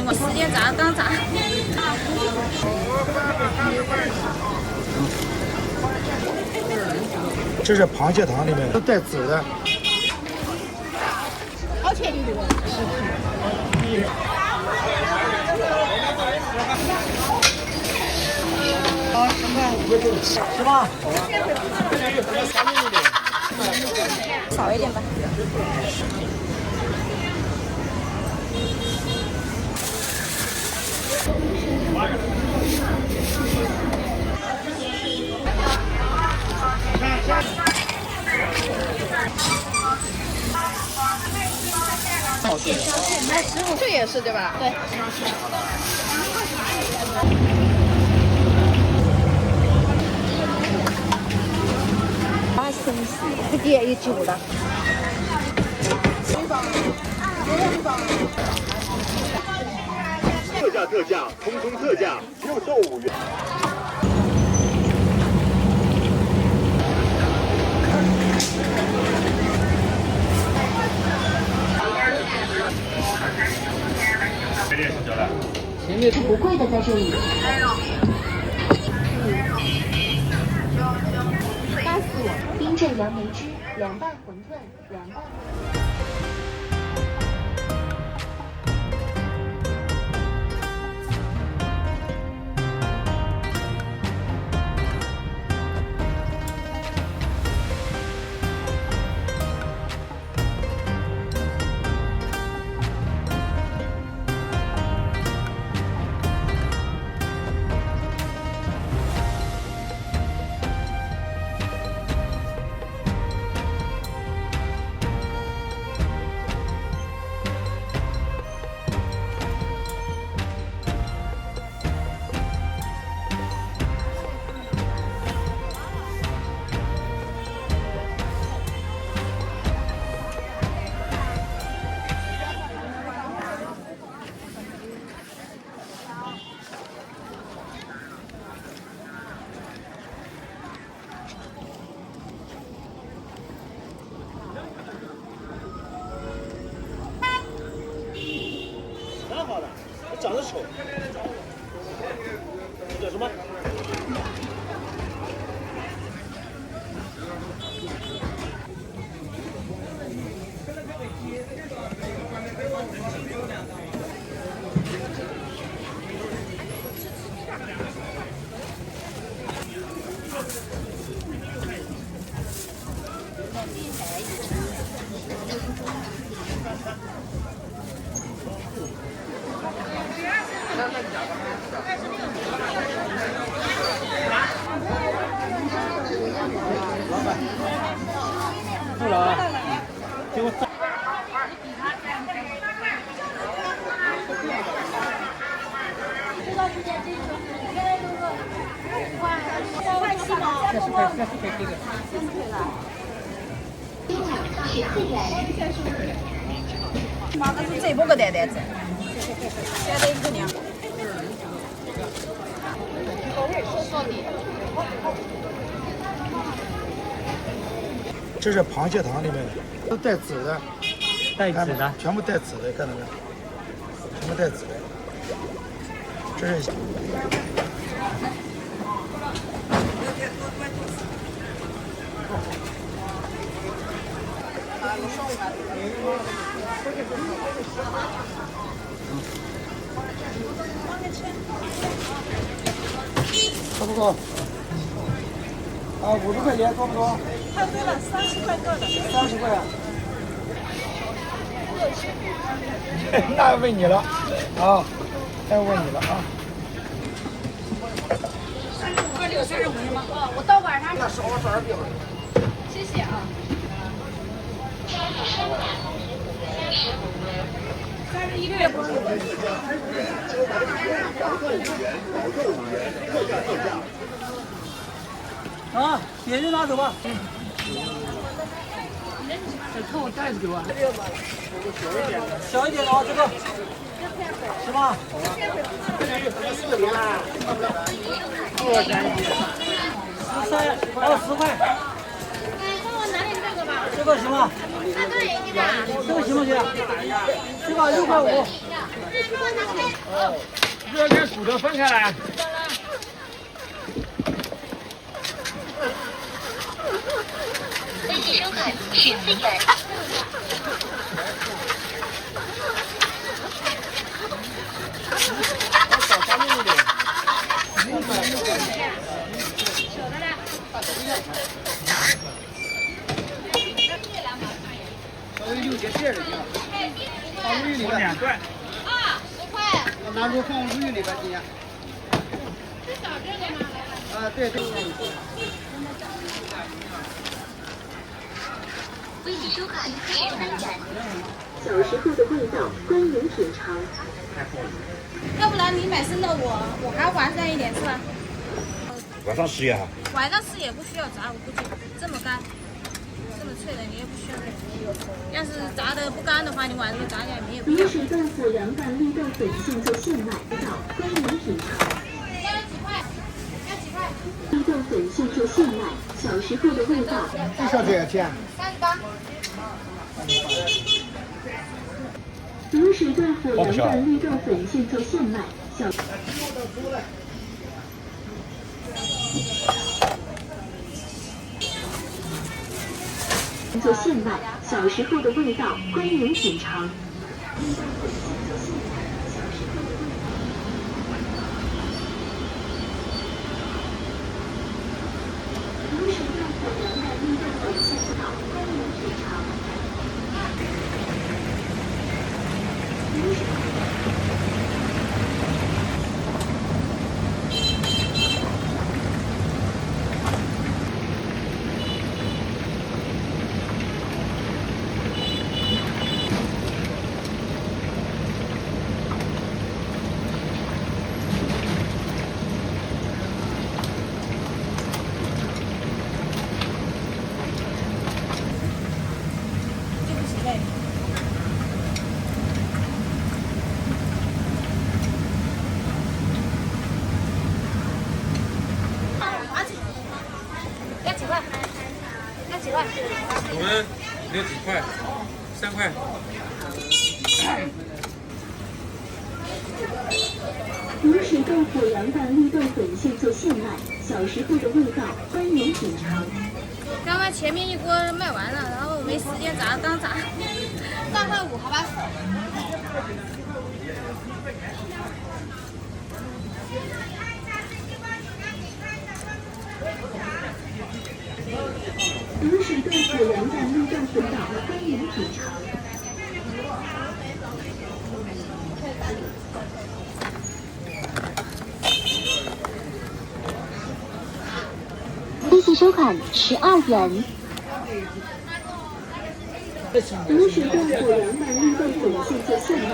我时间炸刚炸。这是螃蟹汤里面带籽的。好便宜的哦。啊，10块，少一点吧。这也是对吧？对。啊，生死这点也久了。特价，通通特价，又售5元。不贵的在这里。冰镇杨梅汁凉拌馄饨，凉拌。蛮好的，我长得丑。叫什么？不了，给我炸。妈的是这波个蛋蛋子，现在一个娘。这是螃蟹汤里面都带籽的，带籽的，全部带籽的，看到没有？全部带籽的。这是。够不够？啊，50块钱够不够？太贵了，30块够了。30块啊？那问你了啊，那问你了啊。35块6，35是吗？我到晚上。那少了12标。谢谢啊。31个月不是。啊，别人拿走吧。看我袋子给我。小一点的啊，这个是吗？20块。帮我拿点这个吧。这个行吗？对，这个行不行？这个6块5。热跟熟的分开来。微信收款14元。稍微有些馅儿的，放鲈鱼里边。2段。拿出放鲈鱼里边去。啊，对对。微信收款13元。小时候的味道，欢迎品尝。要不然你买生的我还完善一点是吧？晚上吃呀？晚上吃也不需要炸，我估计这么干，这么脆的你也不需要。要是炸的不干的话，你晚上炸点你也不要。卤水豆腐凉拌绿豆粉现做现卖，欢迎品尝。要几块？要几块？绿豆粉现做现卖，小时候的味道。多少钱38。卤水豆腐凉拌绿豆粉现做现卖，小。做现卖，小时候的味道，欢迎品尝。卤水豆腐凉拌绿豆粉现做到，欢迎品尝。卤水。要几块？要几块？我们有几块？3块。卤水豆腐凉拌绿豆粉现做现卖，小时候的味道，欢迎品尝。刚刚前面一锅卖完了，然后没时间炸，刚炸，2块5，好吧？卤水豆腐凉拌绿豆粉岛，欢迎品尝。微信收款12元。卤水豆腐凉拌绿豆粉现做现卖。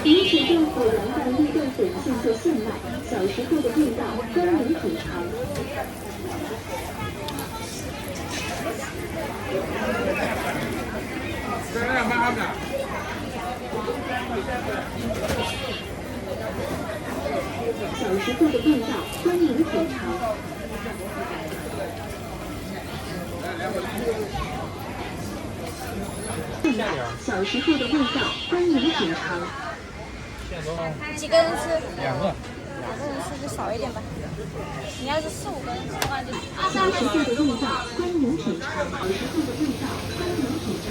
卤水豆腐凉拌绿豆粉现做现卖，小时候的味道，欢迎品尝。小时候的味道，欢迎品尝。小时候的味道，欢迎品尝。几个人吃？2个。2个人吃就少一点吧。你要是4、5个人吃的话，就小时候的味道，欢迎品尝。小时候的味道，欢迎品尝。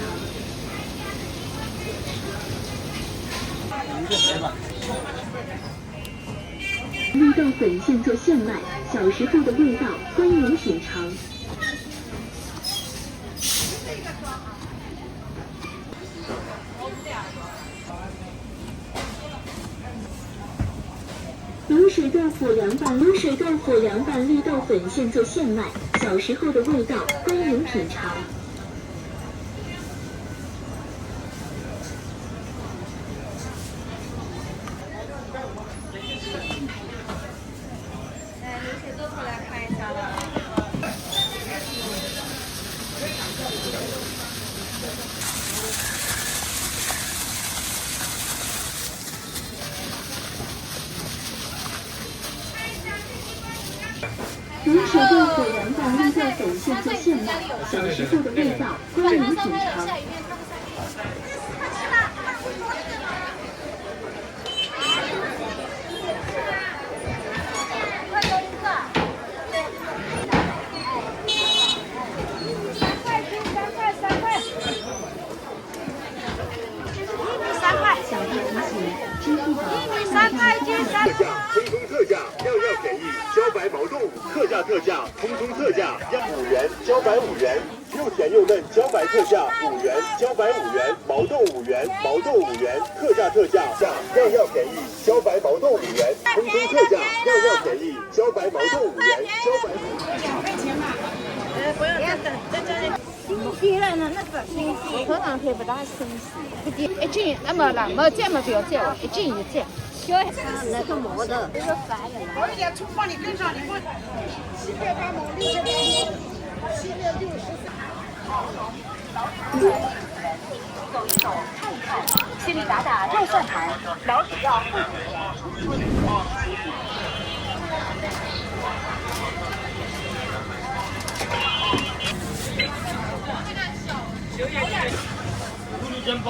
绿豆粉现做现卖，小时候的味道，欢迎品尝。卤水豆腐凉拌绿豆粉现做现卖，小时候的味道，欢迎品尝。卤水豆腐来看一下了。卤水豆腐凉拌绿豆粉现做现卖，小时候的味道，欢迎品尝。小弟提醒，支付宝3块斤特价，通通特价，样样便宜，茭白毛豆特价，通通特价，要5元，茭白5元，又甜又嫩，茭白特价5元，茭白5元，毛豆5元，毛豆5元，特价，样样便宜，茭白毛豆5元，通通特价，样样便宜，茭白毛豆5元，茭白2块钱嘛。不用再等，在这里。新鲜了呢，那个新鲜，河南菜不大新鲜。一斤，那么了，没这么不要这样，一斤一斤。小那个毛的，这个烦人。我一点葱放你跟上，你问。700毛，600毛，763。走一走，看一看，西里达达肉蒜盘，老底料不止。咕噜煎包。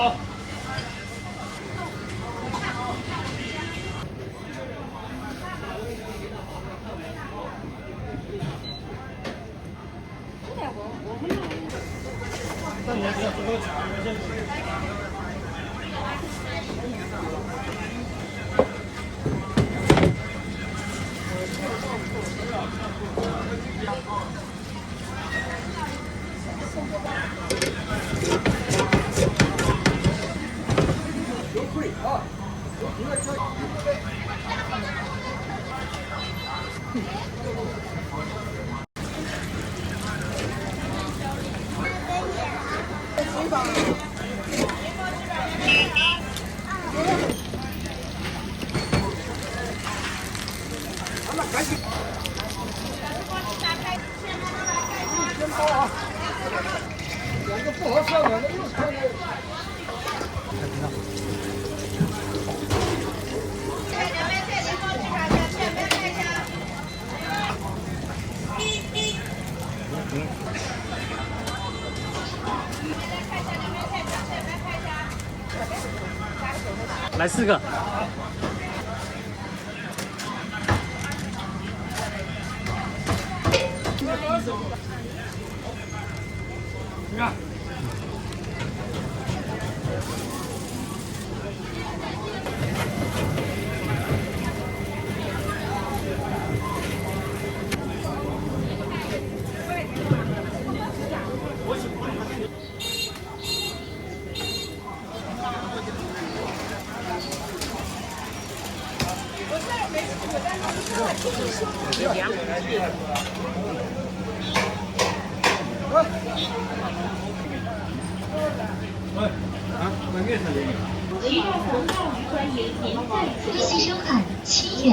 2个不合算的，那又看着。来4个。你看。微信收看7元。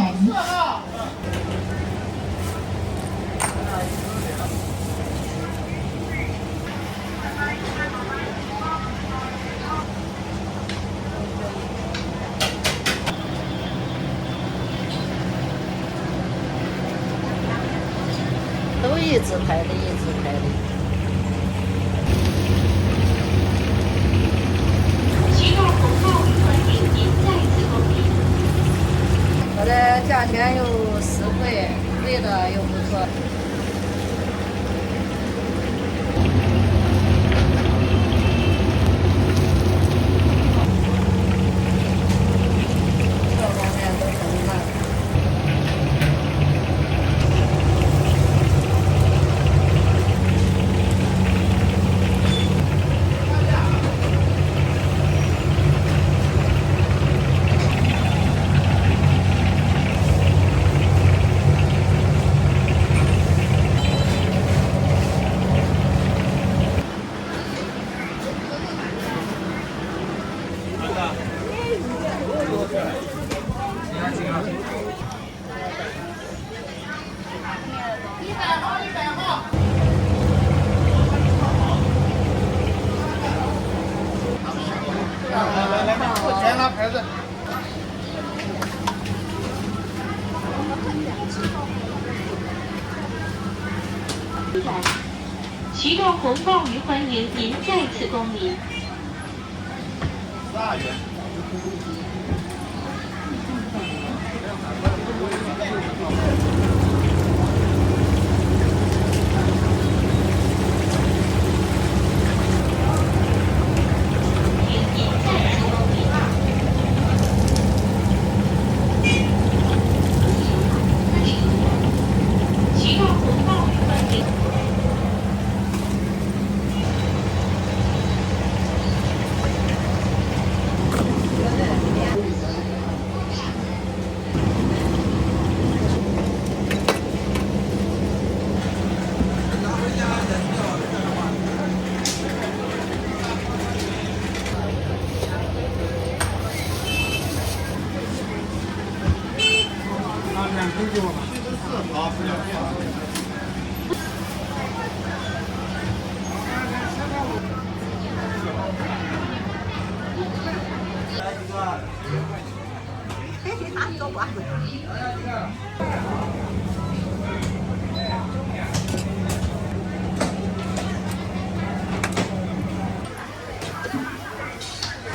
都一直排的，一直排的。渠道红包欢迎您再次光临。我的价钱又实惠，味道又不错。各方面都很棒。付钱拿牌子。启动红包鱼欢迎您再次光临。启动红包鱼欢迎。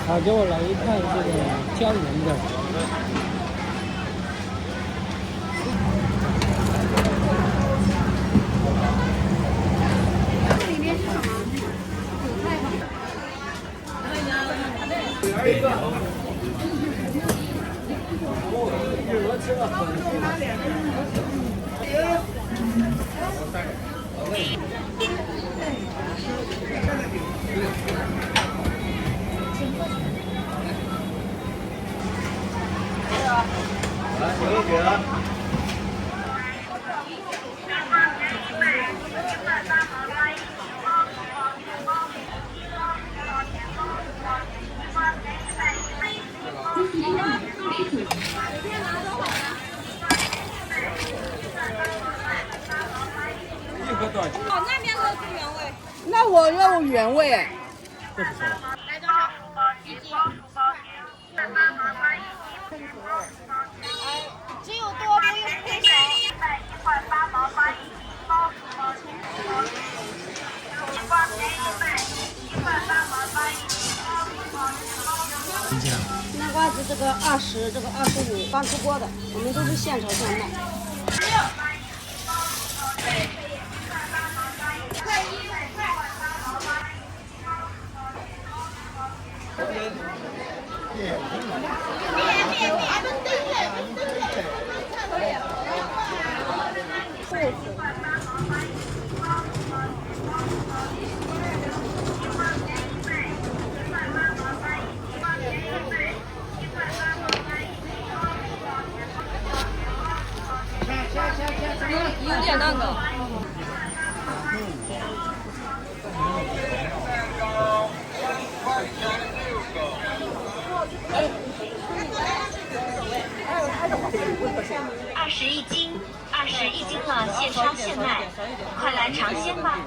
好，给我来一块这个椒盐的。里面是什么？韭菜吗？哦，那边的是原味。那我要原味哎。来多少？1斤。只有多不用配少。108毛8一包5毛钱。西瓜便宜卖，108毛8一包5毛钱。南瓜子这个20，这个25，刚出锅的，我们都是现炒现卖。有点那个。21斤，21斤了，现烧现卖，快来尝鲜吧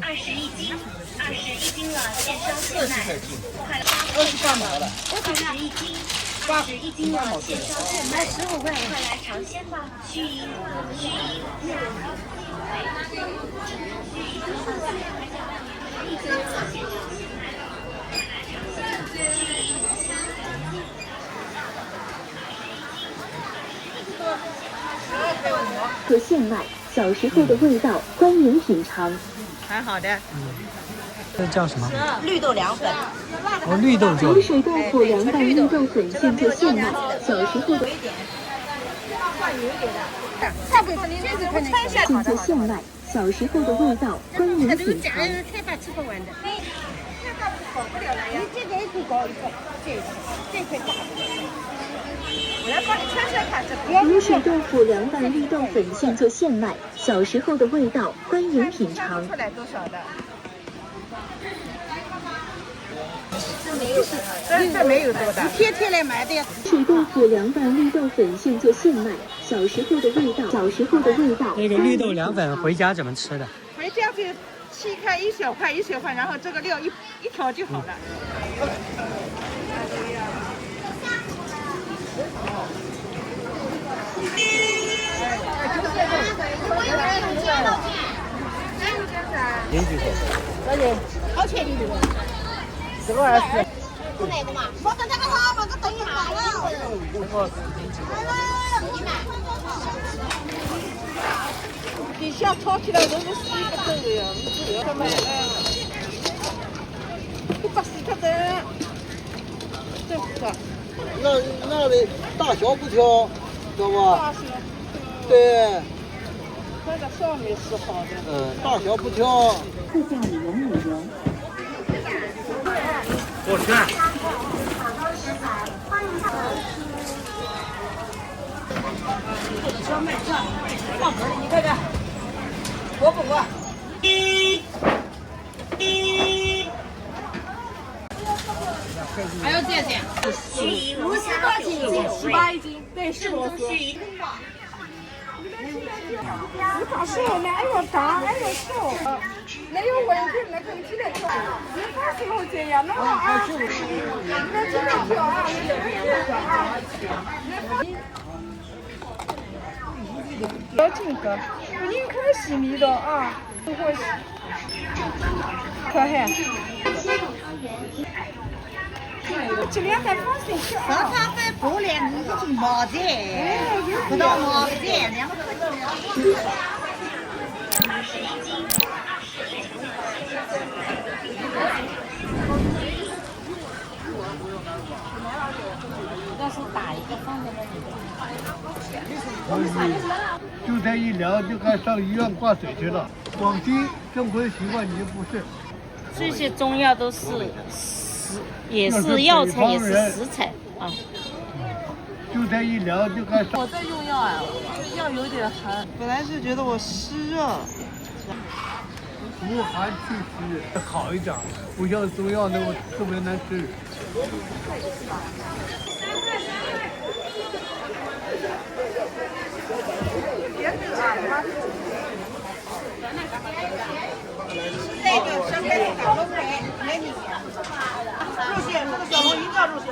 ！21斤了，现烧现卖，快来21斤了，现烧现卖，15块，快来尝鲜吧！盱眙。和现卖，小时候的味道，欢迎品尝。还好的。这叫什么？绿豆凉粉。哦，绿豆椒。卤水豆腐凉拌绿豆粉现做现卖，小时候的上辈子你这是可能现做现卖，小时候的味道，欢迎品尝。开发吃不完的。好不了了呀！你这个一块高一块，这块大的。我来帮你穿穿看这个。卤水豆腐凉拌绿豆粉现做现卖，小时候的味道，欢迎品尝。出来多少的？这没有多大。你天天来买的。水豆腐凉拌绿豆粉现做现卖，小时候的味道，小时候的味道。那个绿豆凉粉回家怎么吃的？回家就切开一小块一小块，然后这个料一调就好了。零几头？多少钱？好钱的这个。这个20。不那个嘛，我等这个好嘛，我等一下了。你想炒起来都是洗不走的呀，你要买不把洗不走，这个。那的大小不挑，知道吧？大小。对。那个上面是好的。大小不挑。特价里有米油。我去。小麦酱，放盆里，你看看，过不过？还有这些50多斤，18一斤，对，是螺丝。你把手那又大，那又小，那有问题，那跟起来跳。你啥时候这样？那我啊，那这个跳啊，要这个，你看细密的啊，我可还。这两个方式是2餐饭不连你已经毛子，不到毛子2个块钱。要是打一个放在那里。就这一量就该上医院挂水去了。广西正规习惯你不是。这些中药都是也是药材，也是食材啊。就这一量就该上。我在用药啊，药有点寒，本来是觉得我湿热。无寒祛湿好一点，不像中药那么特别难吃。那个上面小龙腿，没你入蟹，这个小龙一定要入蟹。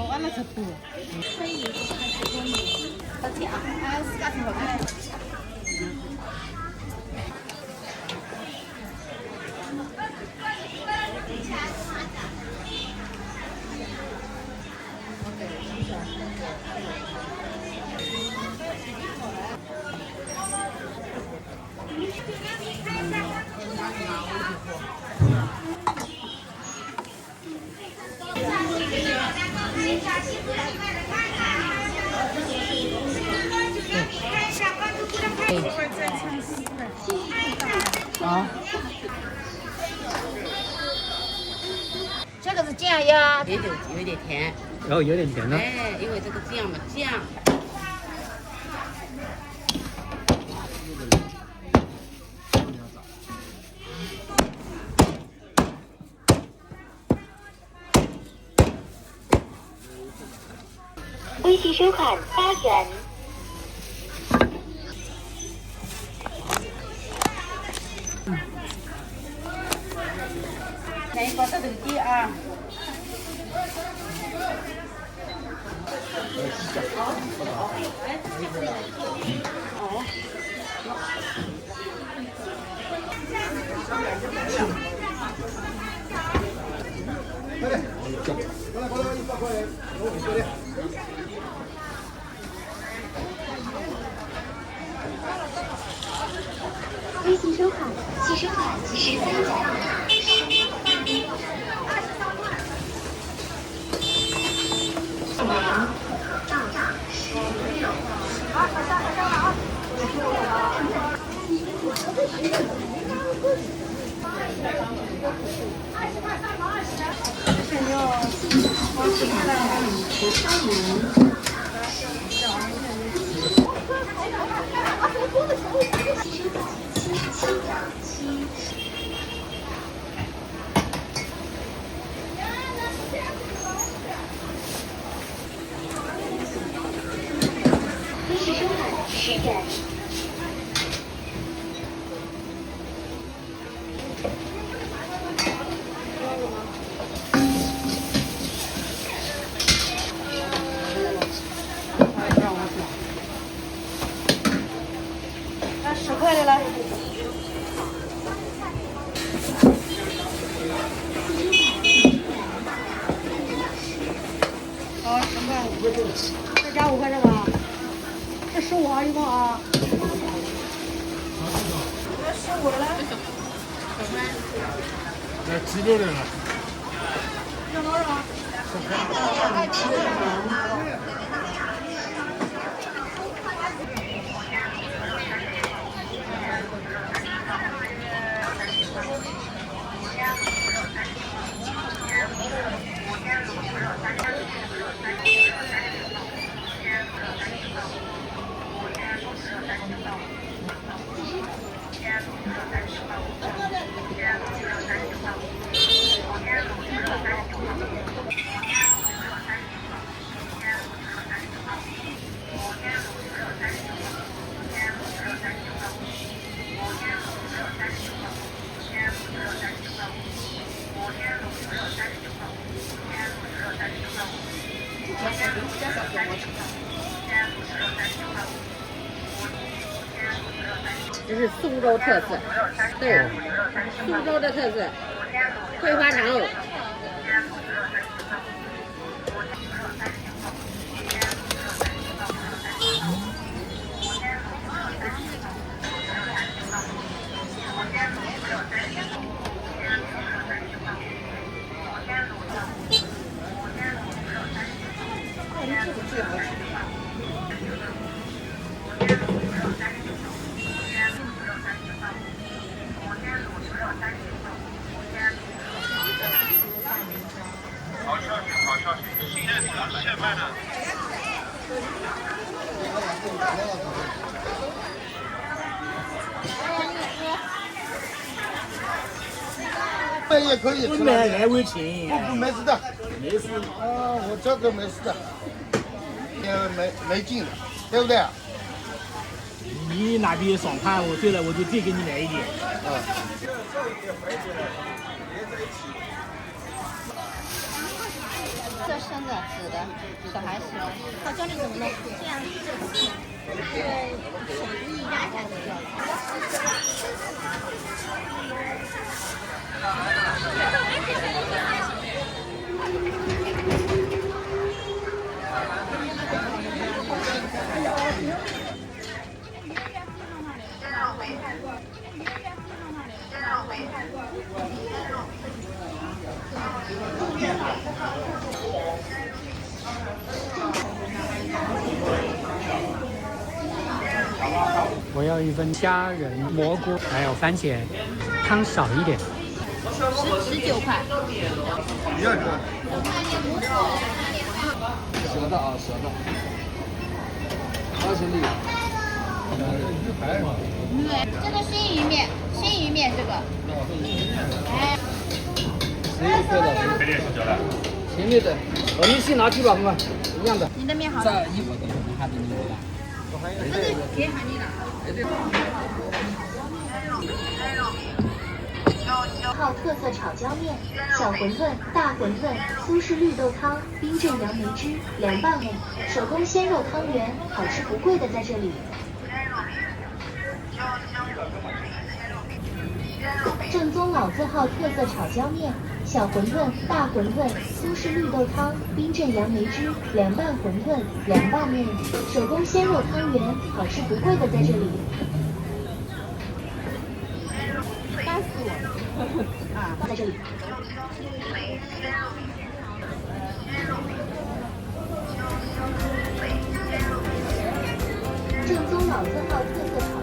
完了才补。可以，而且啊，自家挺好看。啊，这个是酱呀，有点甜。然后有点甜呢。哎，因为这个酱嘛，酱。微信收款8元。来一包这个鸡啊。微信收款，即收款13元。10元。那10块的来。好，10块，再加5块这个啊，这15啊，一共啊。这15的来。来鸡肉的了。要多少？这是苏州特色，对，苏州的特色，桂花羊肉。也可以吃，来为情，不没事的，没事啊，我这个没事的，也没劲，对不对？你那边爽快，我对了，我就再给你来一点。这生的、紫的，小孩子。我教你怎么弄，这样手一压下去就我要一份虾仁蘑菇，还有番茄，汤少一点。19块。一样的。蛇的啊，蛇的。20粒。这个鲜鱼面，鲜鱼面这个。哎。11块的。前面的，你先拿去吧，朋友，一样的。你的面好。这一会给我们还得你了。这是给喊你了。号特色炒椒面、小馄饨、大馄饨、苏式绿豆汤、冰镇杨梅汁、凉拌面、手工鲜肉汤圆，好吃不贵的在这里。正宗老字号特色炒椒面、小馄饨、大馄饨、苏式绿豆汤、冰镇杨梅汁、凉拌馄饨、凉拌面、手工鲜肉汤圆，好吃不贵的在这里。干死我！啊，在这里。正宗老字号特色炒